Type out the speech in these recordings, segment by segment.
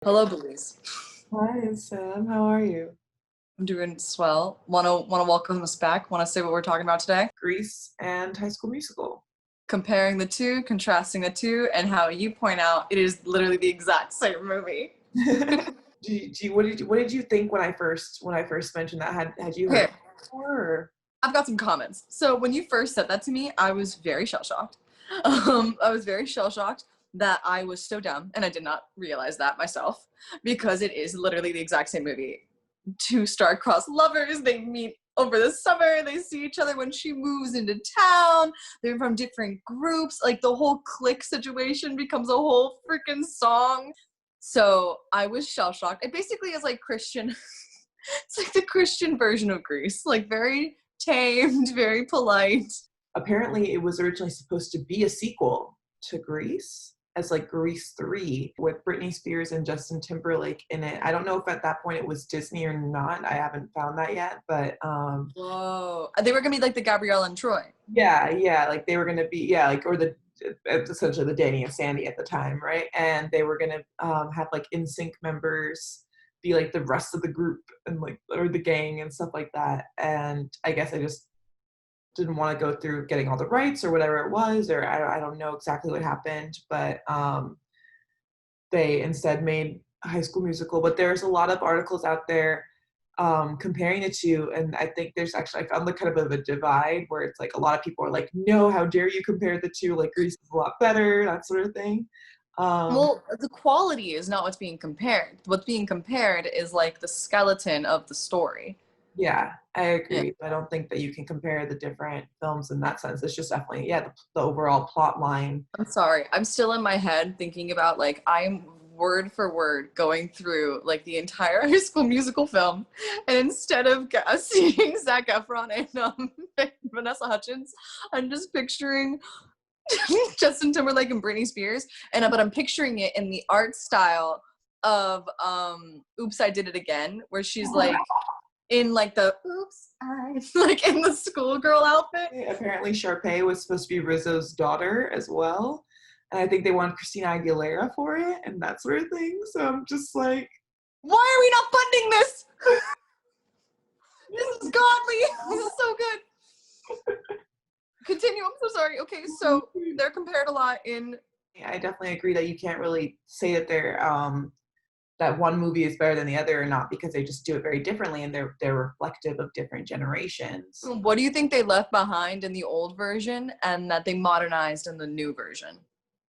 Hello, Beliz. Hi, Sam. How are you? I'm doing swell. Wanna welcome us back. Wanna say what we're talking about today? Grease and High School Musical. Comparing the two, contrasting the two, and how you point out it is literally the exact same movie. What did you think when I first mentioned that? Had you heard Okay, it before? Or? I've got some comments. So when you first said that to me, I was very shell shocked. I was very shell shocked that I was so dumb, and I did not realize that myself because it is literally the exact same movie. Two star-crossed lovers, they meet over the summer, they see each other when she moves into town, they're from different groups, like the whole clique situation becomes a whole freaking song. So I was shell-shocked. It basically is like Christian, it's like the Christian version of Grease, like very tamed, very polite. Apparently, it was originally supposed to be a sequel to Grease, as like Grease 3 with Britney Spears and Justin Timberlake in it. I don't know if at that point it was Disney or not. I haven't found that yet, but Whoa. They were gonna be like the Gabrielle and Troy. yeah, like they were gonna be, yeah, like, or the essentially the Danny and Sandy at the time, right? And they were gonna have like in sync members be like the rest of the group and like, or the gang and stuff like that. And I guess I just didn't want to go through getting all the rights or whatever it was, or I don't know exactly what happened, but they instead made High School Musical. But there's a lot of articles out there comparing the two, and I think there's actually, I found like kind of a divide where it's like a lot of people are like, no, how dare you compare the two, like Grease is a lot better, that sort of thing. Well, the quality is not what's being compared. What's being compared is like the skeleton of the story. Yeah, I Yeah. agree. I don't think that you can compare the different films in that sense. It's just definitely, yeah, the overall plot line. I'm sorry. I'm still in my head thinking about like I'm word for word going through like the entire High School Musical film, and instead of seeing Zac Efron and Vanessa Hudgens, I'm just picturing Justin Timberlake and Britney Spears, and but I'm picturing it in the art style of Oops, I Did It Again, where she's like in like the oops, I like in the schoolgirl outfit. Apparently, Sharpay was supposed to be Rizzo's daughter as well. And I think they wanted Christina Aguilera for it and that sort of thing. So I'm just like, Why are we not funding this? This is godly. This is so good. Continue. I'm so sorry. Okay, so they're compared a lot in. I definitely agree that you can't really say that they're that one movie is better than the other or not, because they just do it very differently and they're reflective of different generations. What do you think they left behind in the old version and that they modernized in the new version?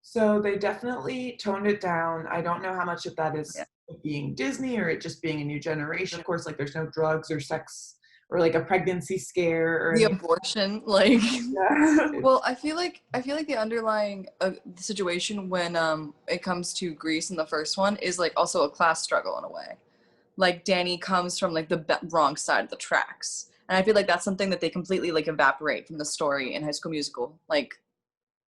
So they definitely toned it down. I don't know how much of that is Yeah. being Disney or it just being a new generation. Of course, like there's no drugs or sex or like a pregnancy scare or The anything. abortion, like. Yeah. Well, I feel like the underlying situation when it comes to Greece in the first one is like also a class struggle in a way. Like Danny comes from like the wrong side of the tracks, and I feel like that's something that they completely like evaporate from the story in High School Musical, like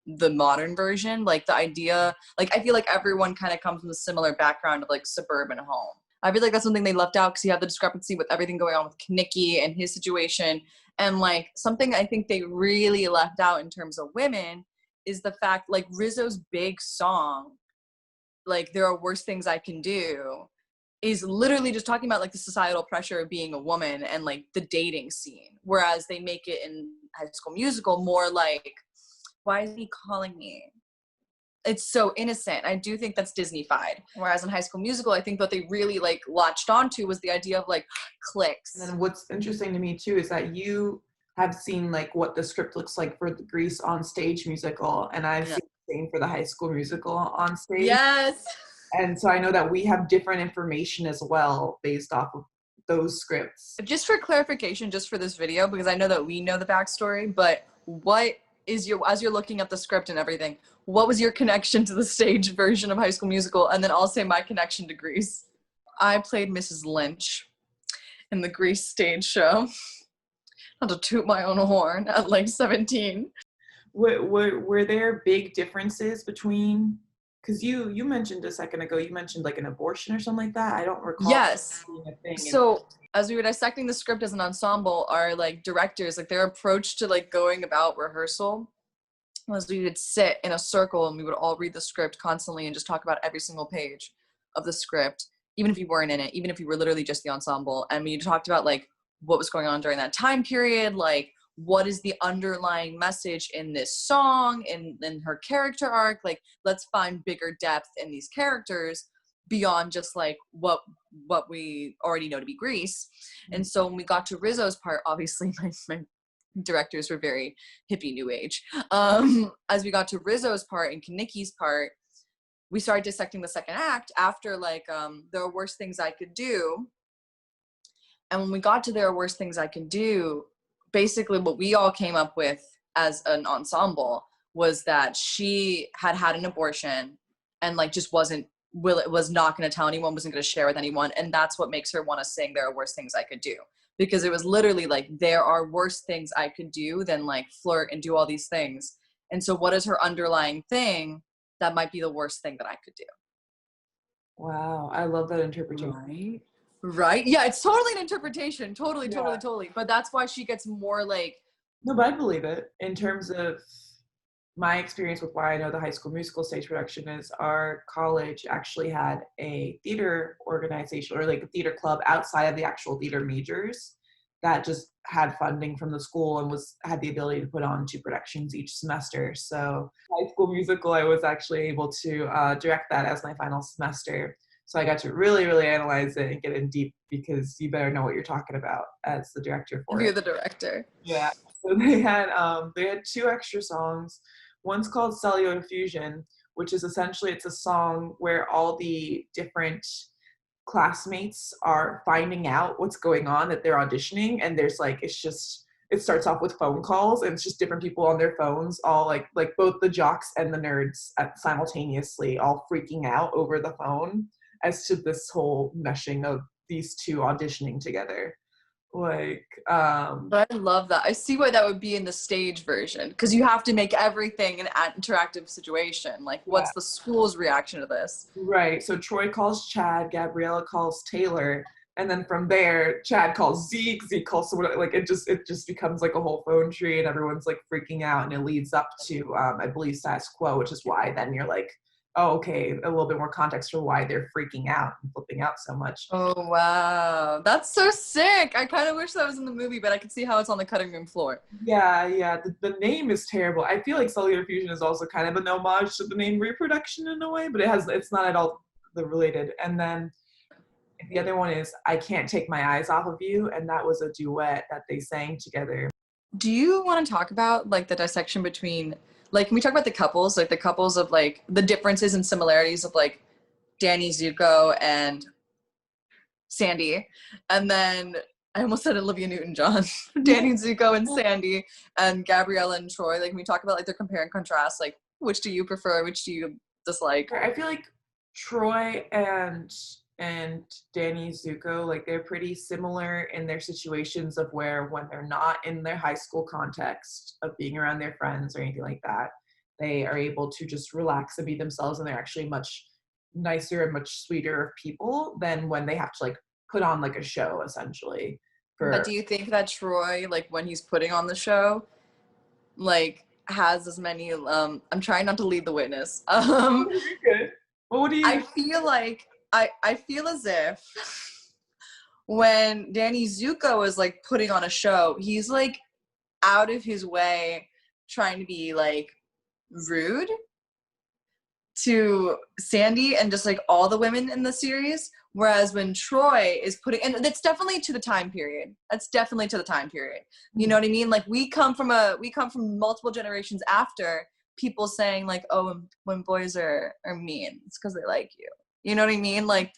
the modern version. Like the idea, like I feel like everyone kind of comes from a similar background of like suburban home. I feel like that's something they left out because you have the discrepancy with everything going on with Kinnicky and his situation. And like something I think they really left out in terms of women is the fact like Rizzo's big song, like There Are Worse Things I Can Do, is literally just talking about like the societal pressure of being a woman and like the dating scene. Whereas they make it in High School Musical more like, why is he calling me? It's so innocent. I do think that's Disney-fied. Whereas in High School Musical, I think what they really like latched onto was the idea of like cliques. And then what's interesting to me too is that you have seen like what the script looks like for the Grease on stage musical, and I've Yeah. seen the same for the High School Musical on stage. Yes. And so I know that we have different information as well based off of those scripts. Just for clarification, just for this video, because I know that we know the backstory, but what is your, as you're looking at the script and everything, what was your connection to the stage version of High School Musical? And then I'll say my connection to Grease. I played Mrs. Lynch in the Grease stage show. Not to toot my own horn at like 17. Were there big differences between, because you mentioned a second ago, you mentioned like an abortion or something like that. I don't recall Yes. being a thing. So as we were dissecting the script as an ensemble, our like directors, like their approach to like going about rehearsal was we would sit in a circle and we would all read the script constantly and just talk about every single page of the script, even if you weren't in it, even if you were literally just the ensemble, and we talked about like what was going on during that time period, like what is the underlying message in this song, in her character arc, like let's find bigger depth in these characters beyond just like what we already know to be Grease. And so when we got to Rizzo's part, obviously my directors were very hippie new age. As we got to Rizzo's part and Kanicki's part, we started dissecting the second act after like There Are Worse Things I Could Do. And when we got to There Are Worse Things I Could Do, basically what we all came up with as an ensemble was that she had had an abortion and like just was not going to tell anyone, wasn't going to share with anyone. And that's what makes her want to sing There Are Worse Things I Could Do. Because it was literally like, there are worse things I could do than like flirt and do all these things. And so what is her underlying thing that might be the worst thing that I could do? Wow, I love that interpretation. Right? Yeah, it's totally an interpretation. Totally. But that's why she gets more like... No, but I believe it. In terms of my experience with why I know the High School Musical stage production is our college actually had a theater organization or like a theater club outside of the actual theater majors that just had funding from the school and had the ability to put on 2 productions each semester. So High School Musical, I was actually able to direct that as my final semester. So I got to really, really analyze it and get in deep because you better know what you're talking about as the director for it. You're the director. Yeah. So they had 2 extra songs. One's called Cellular Fusion, which is essentially, it's a song where all the different classmates are finding out what's going on, that they're auditioning, and there's like, it starts off with phone calls, and it's just different people on their phones, all like both the jocks and the nerds simultaneously all freaking out over the phone as to this whole meshing of these 2 auditioning together. But I love that. I see why that would be in the stage version, because you have to make everything an interactive situation. Like, what's the school's reaction to this? Right. So Troy calls Chad, Gabriella calls Taylor, and then from there, Chad calls Zeke calls someone. Like it just becomes like a whole phone tree, and everyone's like freaking out, and it leads up to I believe status quo, which is why then you're like, oh, okay, a little bit more context for why they're freaking out and flipping out so much. Oh, wow. That's so sick. I kind of wish that was in the movie, but I can see how it's on the cutting room floor. Yeah. The name is terrible. I feel like Cellular Fusion is also kind of an homage to the name Reproduction in a way, but it's not at all related. And then the other one is I Can't Take My Eyes Off of You, and that was a duet that they sang together. Do you want to talk about like the dissection between... Like, can we talk about the couples? Like, the couples of, like, the differences and similarities of, like, Danny Zuko and Sandy. And then, I almost said Olivia Newton-John. Danny Zuko and Sandy and Gabriella and Troy. Like, can we talk about, like, their compare and contrast? Like, which do you prefer? Which do you dislike? I feel like Troy and Danny Zuko, like, they're pretty similar in their situations of where when they're not in their high school context of being around their friends or anything like that, they are able to just relax and be themselves, and they're actually much nicer and much sweeter of people than when they have to like put on like a show essentially. But do you think that Troy, like when he's putting on the show, like has as many I'm trying not to lead the witness. Good. Well, what do you... I feel like I feel as if when Danny Zuko is like putting on a show, he's like out of his way trying to be like rude to Sandy and just like all the women in the series. Whereas when Troy is putting, and that's definitely to the time period. That's definitely to the time period. You know what I mean? Like we come from multiple generations after people saying like, oh, when boys are mean, it's because they like you. You know what I mean? Like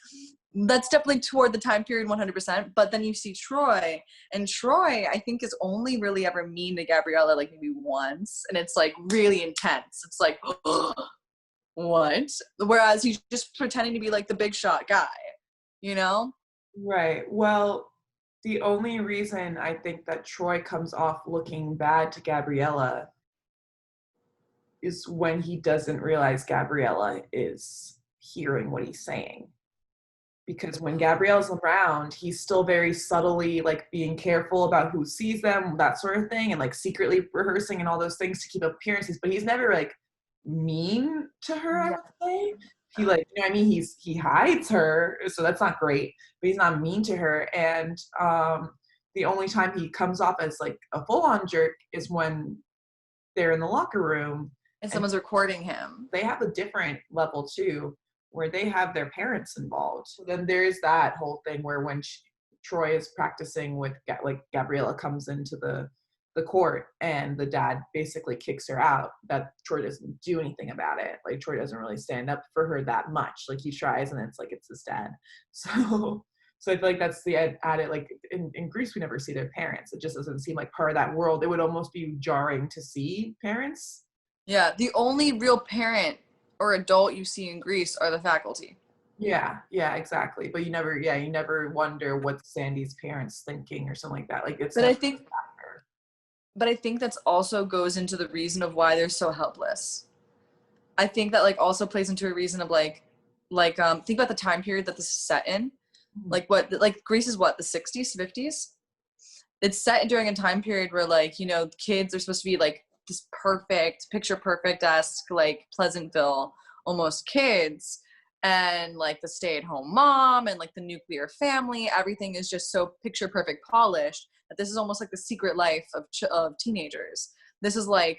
that's definitely toward the time period 100%. But then you see Troy, and Troy, I think, is only really ever mean to Gabriella like maybe once. And it's like really intense. It's like, what? Whereas he's just pretending to be like the big shot guy, you know? Right. Well, the only reason I think that Troy comes off looking bad to Gabriella is when he doesn't realize Gabriella is hearing what he's saying. Because when Gabriella's around, he's still very subtly like being careful about who sees them, that sort of thing, and like secretly rehearsing and all those things to keep up appearances, but he's never like mean to her, I would say. he like, you know what I mean? He hides her, so that's not great, but he's not mean to her. And the only time he comes off as like a full-on jerk is when they're in the locker room And and someone's recording him. they have a different level too, where they have their parents involved. So then there's that whole thing where when Troy is practicing with like Gabriella comes into the court and the dad basically kicks her out, that Troy doesn't do anything about it. Like Troy doesn't really stand up for her that much. Like he tries and it's like it's his dad. So I feel like that's the added, like in Greece we never see their parents. It just doesn't seem like part of that world. It would almost be jarring to see parents. Yeah, the only real parent or adult you see in Greece are the faculty. Yeah, exactly. But you never wonder what Sandy's parents thinking or something like that. Like it's But never I think that's also goes into the reason of why they're so helpless. I think that like also plays into a reason of like think about the time period that this is set in. Like Greece is what, the 60s, 50s? It's set during a time period where like, you know, kids are supposed to be like this perfect, picture perfect-esque, like Pleasantville almost kids, and like the stay-at-home mom and like the nuclear family, everything is just so picture perfect polished that this is almost like the secret life of teenagers. This is like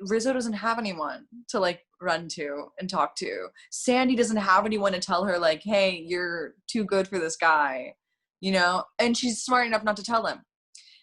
Rizzo doesn't have anyone to like run to and talk to. Sandy doesn't have anyone to tell her like, hey, you're too good for this guy, you know? And she's smart enough not to tell him.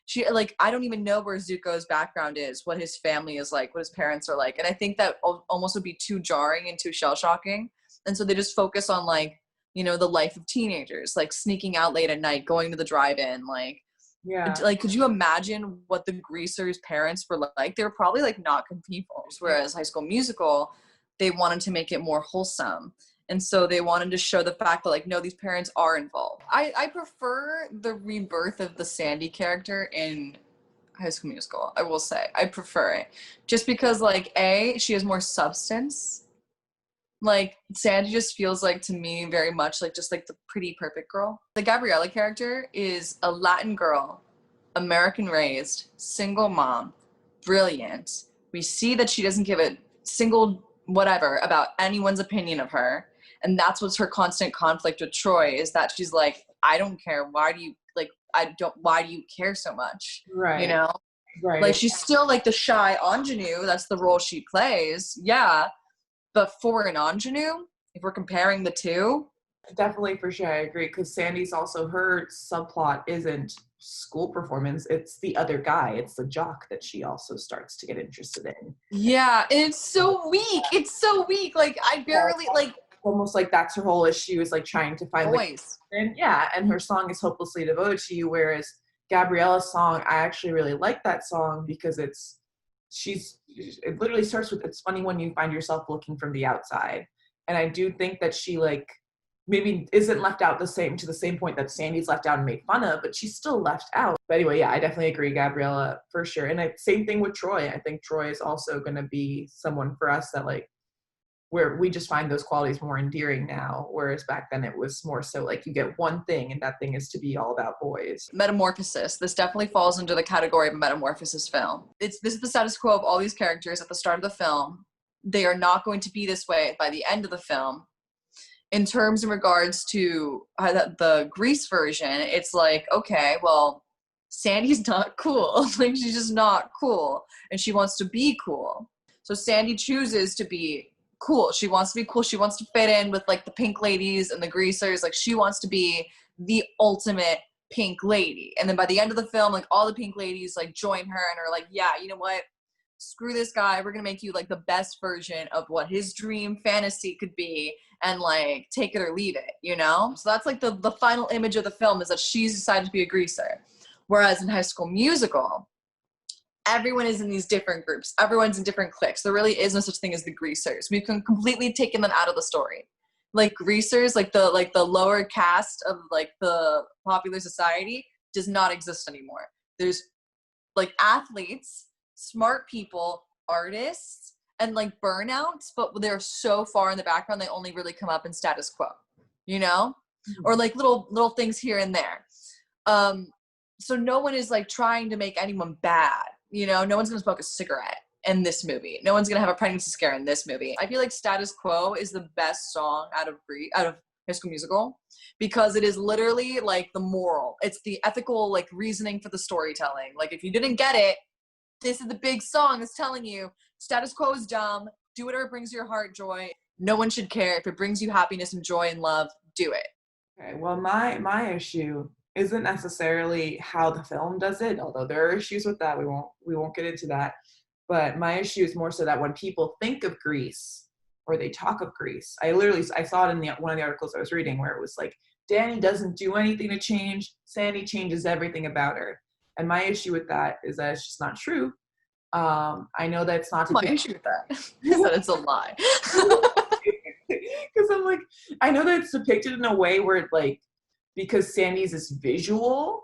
She like, I don't even know where Zuko's background is, what his family is like, what his parents are like. And I think that almost would be too jarring and too shell-shocking. And so they just focus on like, you know, the life of teenagers, like sneaking out late at night, going to the drive-in, like, Yeah. like, could you imagine what the Greasers' parents were like? They were probably like not good people. Whereas High School Musical, they wanted to make it more wholesome. And so they wanted to show the fact that like, no, these parents are involved. I prefer the rebirth of the Sandy character in High School Musical, I will say. I prefer it. Just because like, she has more substance. Like Sandy just feels like to me very much like just like the pretty perfect girl. The Gabriella character is a Latin girl, American raised, single mom, brilliant. We see that she doesn't give a single whatever about anyone's opinion of her. And that's what's her constant conflict with Troy, is that she's like, I don't care. Why do you care so much? Right. You know? Right. Like she's still like the shy ingenue. That's the role she plays. Yeah. But for an ingenue, if we're comparing the two, Definitely, for sure, I agree. Because Sandy's also, her subplot isn't school performance; it's the other guy. It's the jock that she also starts to get interested in. yeah, and it's so weak. It's so weak. Like I barely like Almost like that's her whole issue, is like trying to find voice. and her song is hopelessly devoted to you. Whereas Gabriella's song, I actually really like that song because it literally starts with, it's funny when you find yourself looking from the outside. And I do think that she like maybe isn't left out to the same point that Sandy's left out and made fun of, but she's still left out. But anyway, yeah, I definitely agree, Gabriella, for sure. And same thing with Troy. I think Troy is also going to be someone for us that like, where we just find those qualities more endearing now, whereas back then it was more so like you get one thing and that thing is to be all about boys. Metamorphosis. This definitely falls into the category of a metamorphosis film. This is the status quo of all these characters at the start of the film. They are not going to be this way by the end of the film. In terms in regards to the Grease version, it's like, okay, well, Sandy's not cool. Like she's just not cool, and she wants to be cool. So Sandy chooses to be cool. She wants to be cool. She wants to fit in with like the pink ladies and the greasers. Like she wants to be the ultimate pink lady. And then by the end of the film, like all the pink ladies like join her and are like, yeah, you know what? Screw this guy. We're going to make you like the best version of what his dream fantasy could be, and like take it or leave it, you know? So that's like the final image of the film, is that she's decided to be a greaser. Whereas in High School Musical, everyone is in these different groups. Everyone's in different cliques. There really is no such thing as the greasers. We've completely taken them out of the story. Like greasers, like the lower caste of like the popular society does not exist anymore. There's like athletes, smart people, artists, and like burnouts, but they're so far in the background they only really come up in status quo, you know? Mm-hmm. Or like little things here and there. So no one is like trying to make anyone bad. You know, no one's gonna smoke a cigarette. in this movie. No one's gonna have a pregnancy scare in this movie. I feel like Status Quo is the best song out of High School Musical, because it is literally like the moral. It's the ethical like reasoning for the storytelling. Like if you didn't get it, this is the big song that's telling you status quo is dumb. Do whatever brings your heart joy. No one should care. If it brings you happiness and joy and love, do it. Okay, well, my issue isn't necessarily how the film does it, although there are issues with that. We won't get into that. But my issue is more so that when people think of Grease or they talk of Grease, I saw it in one of the articles I was reading where it was like, Danny doesn't do anything to change. Sandy changes everything about her. And my issue with that is that it's just not true. I know that it's not my issue with that is that it's a lie. Because I'm like, I know that it's depicted in a way where it like, because Sandy's is visual,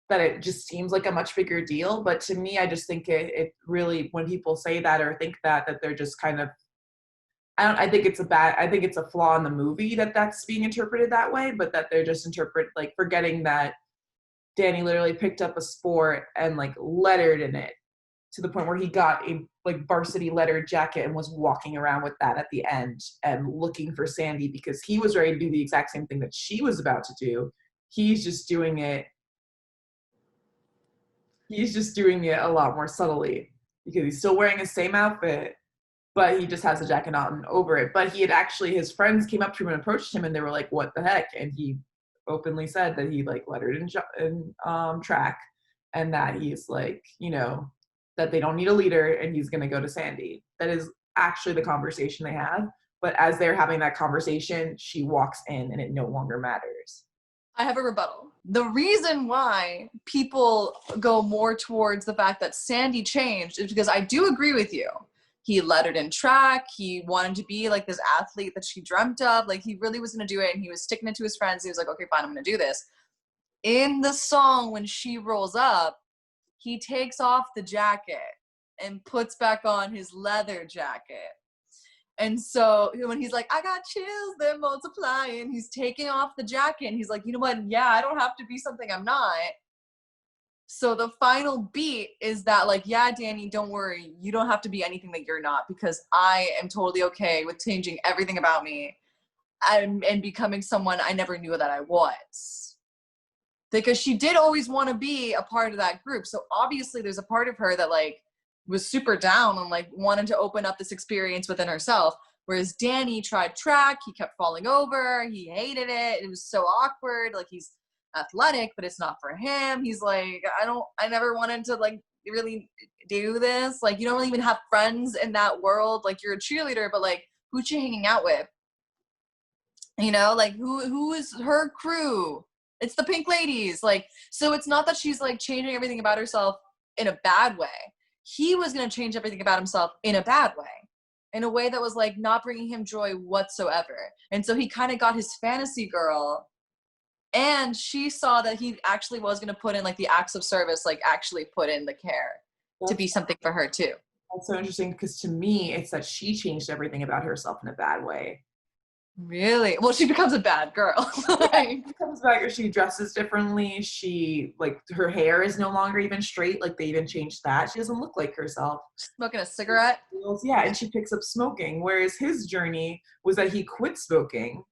that it just seems like a much bigger deal. But to me, I just think it really, when people say that or think that they're just kind of, I think it's a flaw in the movie that's being interpreted that way, but that they're just like forgetting that Danny literally picked up a sport and like lettered in it to the point where he got a like varsity lettered jacket and was walking around with that at the end and looking for Sandy because he was ready to do the exact same thing that she was about to do. He's just doing it a lot more subtly because he's still wearing his same outfit, but he just has a jacket on over it. But his friends came up to him and approached him and they were like, what the heck? And he openly said that he like lettered in track and that he's like, that they don't need a leader and he's going to go to Sandy. That is actually the conversation they have. But as they're having that conversation, she walks in and it no longer matters. I have a rebuttal. The reason why people go more towards the fact that Sandy changed is because I do agree with you. He lettered in track. He wanted to be like this athlete that she dreamt of. Like he really was going to do it and he was sticking it to his friends. He was like, okay, fine, I'm going to do this. In the song, when she rolls up, he takes off the jacket and puts back on his leather jacket. And so when he's like, I got chills, they're multiplying, he's taking off the jacket and he's like, you know what? Yeah, I don't have to be something I'm not. So the final beat is that like, yeah, Danny, don't worry. You don't have to be anything that you're not because I am totally okay with changing everything about me and becoming someone I never knew that I was. Because she did always want to be a part of that group. So obviously there's a part of her that like was super down and like wanted to open up this experience within herself. Whereas Danny tried track, he kept falling over, he hated it. It was so awkward. Like he's athletic, but it's not for him. He's like, I never wanted to like really do this. Like you don't really even have friends in that world. Like you're a cheerleader, but like who's you hanging out with? Like who is her crew? It's the Pink Ladies. Like, so it's not that she's like changing everything about herself in a bad way. He was going to change everything about himself in a bad way, in a way that was like not bringing him joy whatsoever. And so he kind of got his fantasy girl and she saw that he actually was going to put in like the acts of service, like actually put in the care to be something for her too. That's so interesting because to me, it's that she changed everything about herself in a bad way. Really? Well, she becomes a bad girl. She comes back, or she dresses differently. She like her hair is no longer even straight. Like they even changed that. She doesn't look like herself. Smoking a cigarette. Yeah, and she picks up smoking. Whereas his journey was that he quit smoking,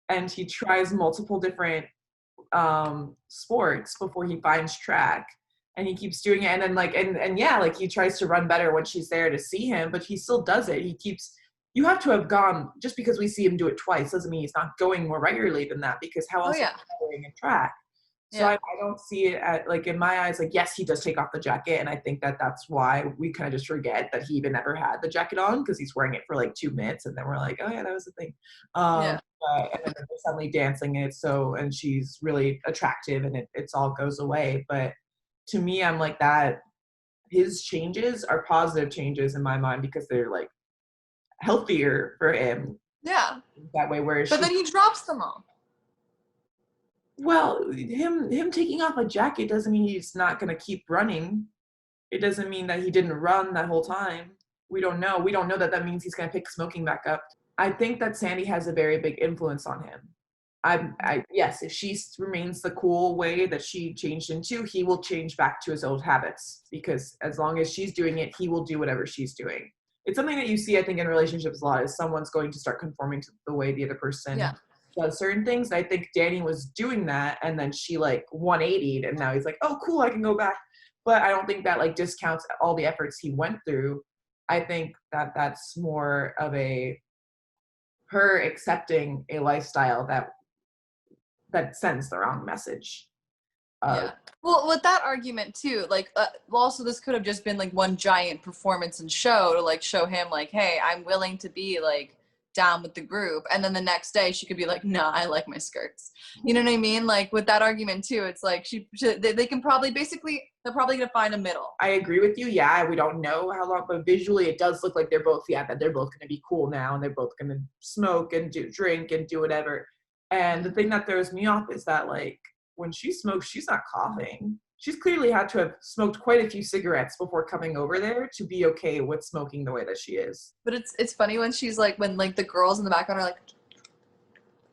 and he tries multiple different sports before he finds track. And he keeps doing it, and then like and yeah, like he tries to run better when she's there to see him, but he still does it. You have to have gone, just because we see him do it twice doesn't mean he's not going more regularly than that, because how else is he going in track? So I don't see it at, like, in my eyes, like, yes, he does take off the jacket, and I think that's why we kind of just forget that he even ever had the jacket on, because he's wearing it for like 2 minutes, and then we're like, oh yeah, that was the thing. And then they're suddenly dancing it, and she's really attractive, and it's all goes away. But to me, I'm like, that his changes are positive changes in my mind, because they're like healthier for him. Yeah. That way, but then he drops them all. Well, him taking off a jacket doesn't mean he's not going to keep running. It doesn't mean that he didn't run that whole time. We don't know. We don't know that means he's going to pick smoking back up. I think that Sandy has a very big influence on him. Yes, if she remains the cool way that she changed into, he will change back to his old habits, because as long as she's doing it, he will do whatever she's doing. It's something that you see, I think, in relationships a lot, is someone's going to start conforming to the way the other person Yeah. does certain things. I think Danny was doing that, and then she like 180'd, and now he's like, oh, cool, I can go back. But I don't think that like discounts all the efforts he went through. I think that that's more of her accepting a lifestyle that sends the wrong message. Yeah. Well, with that argument too, like, also this could have just been like one giant performance and show to like show him like, hey, I'm willing to be like down with the group, and then the next day she could be like, nah, I like my skirts. You know what I mean? Like with that argument too, it's like they can probably basically they're probably gonna find a middle. I agree with you. Yeah, we don't know how long, but visually it does look like they're both, that they're both going to be cool now, and they're both going to smoke and drink and do whatever. And the thing that throws me off is that like when she smokes, she's not coughing. She's clearly had to have smoked quite a few cigarettes before coming over there to be okay with smoking the way that she is. But it's funny when she's like, when like the girls in the background are like,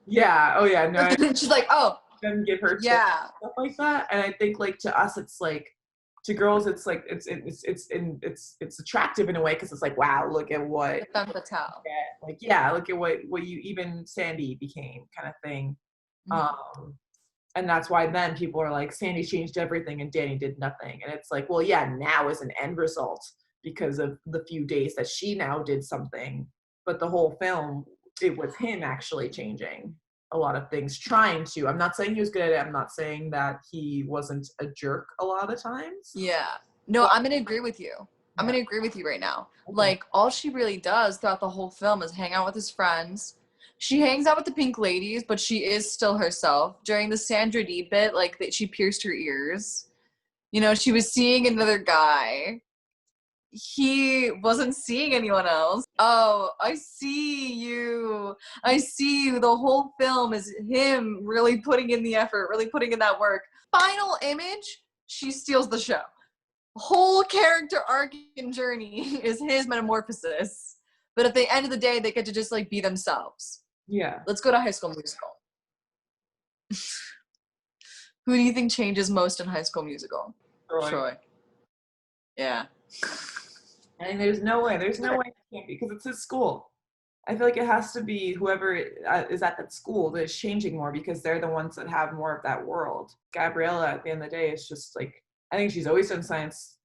yeah, oh yeah, no, she's like, oh, doesn't give her yeah, stuff like that. And I think like to us, it's like, to girls, it's like it's attractive in a way, because it's like, wow, look at what, like, yeah, look at what you, even Sandy became, kind of thing. mm-hmm. And that's why then people are like, Sandy changed everything and Danny did nothing. And it's like, well, yeah, now is an end result because of the few days that she now did something, but the whole film, it was him actually changing a lot of things, trying to. I'm not saying he was good at it. I'm not saying that he wasn't a jerk a lot of the times. Yeah. No, I'm going to agree with you. I'm going to agree with you right now. Okay. Like, all she really does throughout the whole film is hang out with his friends. She hangs out with the pink ladies, but she is still herself. During the Sandra Dee bit, like, she pierced her ears. You know, she was seeing another guy. He wasn't seeing anyone else. Oh, I see you. I see you. The whole film is him really putting in the effort, really putting in that work. Final image, she steals the show. Whole character arc and journey is his metamorphosis. But at the end of the day, they get to just like be themselves. Yeah. Let's go to High School Musical. Who do you think changes most in High School Musical? Troy. Yeah. I mean, there's no way it can't be, because it's his school. I feel like it has to be whoever is at that school that is changing more, because they're the ones that have more of that world. Gabriella, at the end of the day, is just like, I think she's always done science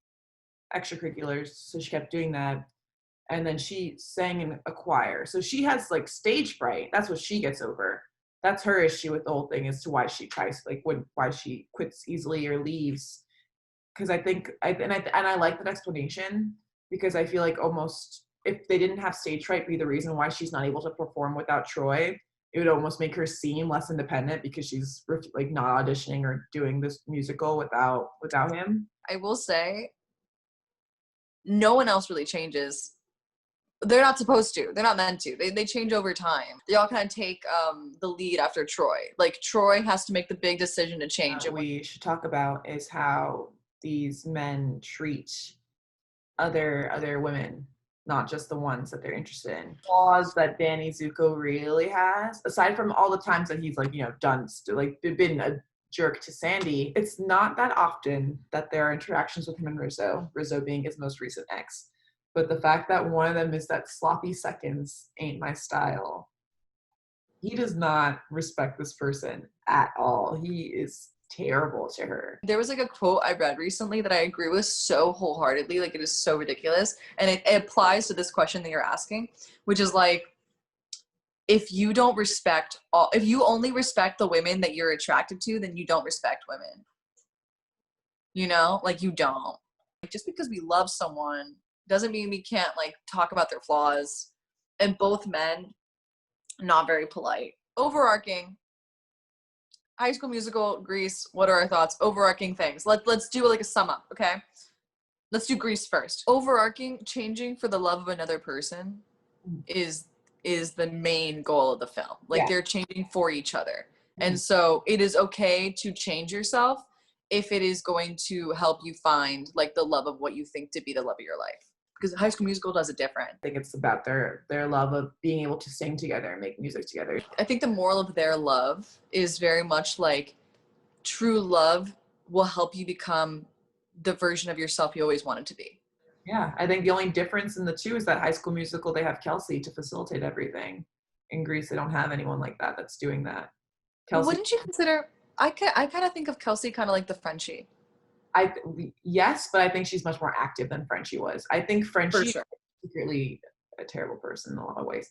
extracurriculars, so she kept doing that. And then she sang in a choir. So she has like stage fright. That's what she gets over. That's her issue with the whole thing, as to why she tries, like, why she quits easily or leaves. Because I think, I like that explanation, because I feel like almost if they didn't have stage fright be the reason why she's not able to perform without Troy, it would almost make her seem less independent, because she's like not auditioning or doing this musical without him. I will say, no one else really changes. They're not supposed to. They're not meant to. They change over time. They all kind of take the lead after Troy. Like, Troy has to make the big decision to change. We should talk about is how these men treat other women, not just the ones that they're interested in. Flaws that Danny Zuko really has, aside from all the times that he's like, been a jerk to Sandy, it's not that often that there are interactions with him and Rizzo being his most recent ex. But the fact that one of them is that sloppy seconds ain't my style. He does not respect this person at all. He is terrible to her. There was like a quote I read recently that I agree with so wholeheartedly. Like, it is so ridiculous. And it applies to this question that you're asking, which is like, if you only respect the women that you're attracted to, then you don't respect women. You know, like, you don't. Like, just because we love someone doesn't mean we can't like talk about their flaws. And both men, not very polite. Overarching, High School Musical, Grease, what are our thoughts? Overarching things. Let's do like a sum up, okay? Let's do Grease first. Overarching, changing for the love of another person is the main goal of the film. Like, they're changing for each other. And so it is okay to change yourself if it is going to help you find like the love of what you think to be the love of your life. because High School Musical does it different. I think it's about their love of being able to sing together and make music together. I think the moral of their love is very much like true love will help you become the version of yourself you always wanted to be. Yeah, I think the only difference in the two is that High School Musical, they have Kelsey to facilitate everything. In Greece, they don't have anyone like that that's doing that. But Kelsey, wouldn't you consider, I kind of think of Kelsey kind of like the Frenchie. yes, but I think she's much more active than Frenchie was. I think For Frenchie is sure. secretly a terrible person in a lot of ways.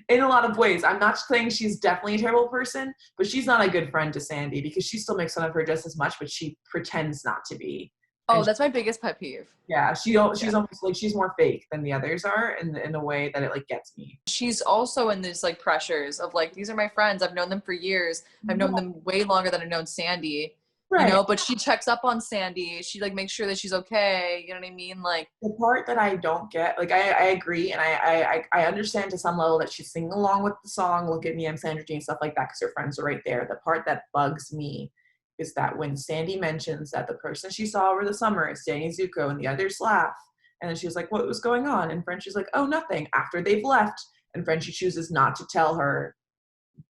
In a lot of ways, I'm not saying she's definitely a terrible person, but she's not a good friend to Sandy because she still makes fun of her just as much, but she pretends not to be. Oh, And that's my biggest pet peeve. yeah, she's almost like she's more fake than the others are in a way that it like gets me. She's also in these like pressures of like, these are my friends. I've known them for years. I've known them way longer than I've known Sandy. You Right. know, but she checks up on Sandy. She like makes sure that she's okay. You know what I mean? Like The part that I don't get, like I agree and I understand to some level that she's singing along with the song, Look at Me, I'm Sandra Jean, stuff like that, because her friends are right there. The part that bugs me is that when Sandy mentions that the person she saw over the summer is Danny Zuko and the others laugh, and then she was like, what was going on? And Frenchie's like, oh, nothing, after they've left. And Frenchie chooses not to tell her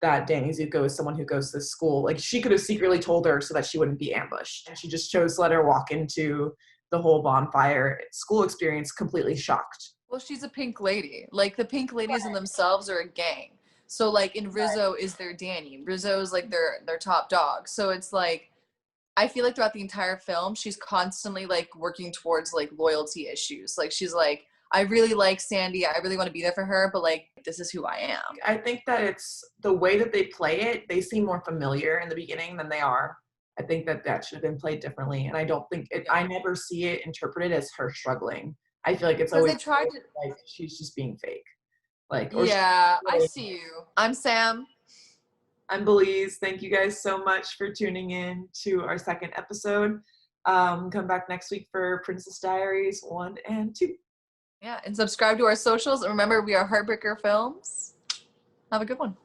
that Danny Zuko is someone who goes to this school. Like she could have secretly told her so that she wouldn't be ambushed. And she just chose to let her walk into the whole bonfire school experience completely shocked. well, she's a pink lady. Like the pink ladies in themselves are a gang. So like in Rizzo is their Danny. Rizzo is like their top dog. So it's like I feel like throughout the entire film, she's constantly like working towards like loyalty issues. Like she's like, I really like Sandy. I really want to be there for her, but like this is who I am. I think that it's the way that they play it, they seem more familiar in the beginning than they are. I think that that should have been played differently. And I don't think it, I never see it interpreted as her struggling. I feel like it's Because always they tried to. like she's just being fake. Like, or Yeah, I see you. I'm Sam. I'm Belize. Thank you guys so much for tuning in to our second episode. Come back next week for Princess Diaries 1 and 2. Yeah, and subscribe to our socials. And remember, we are Heartbreaker Films. Have a good one.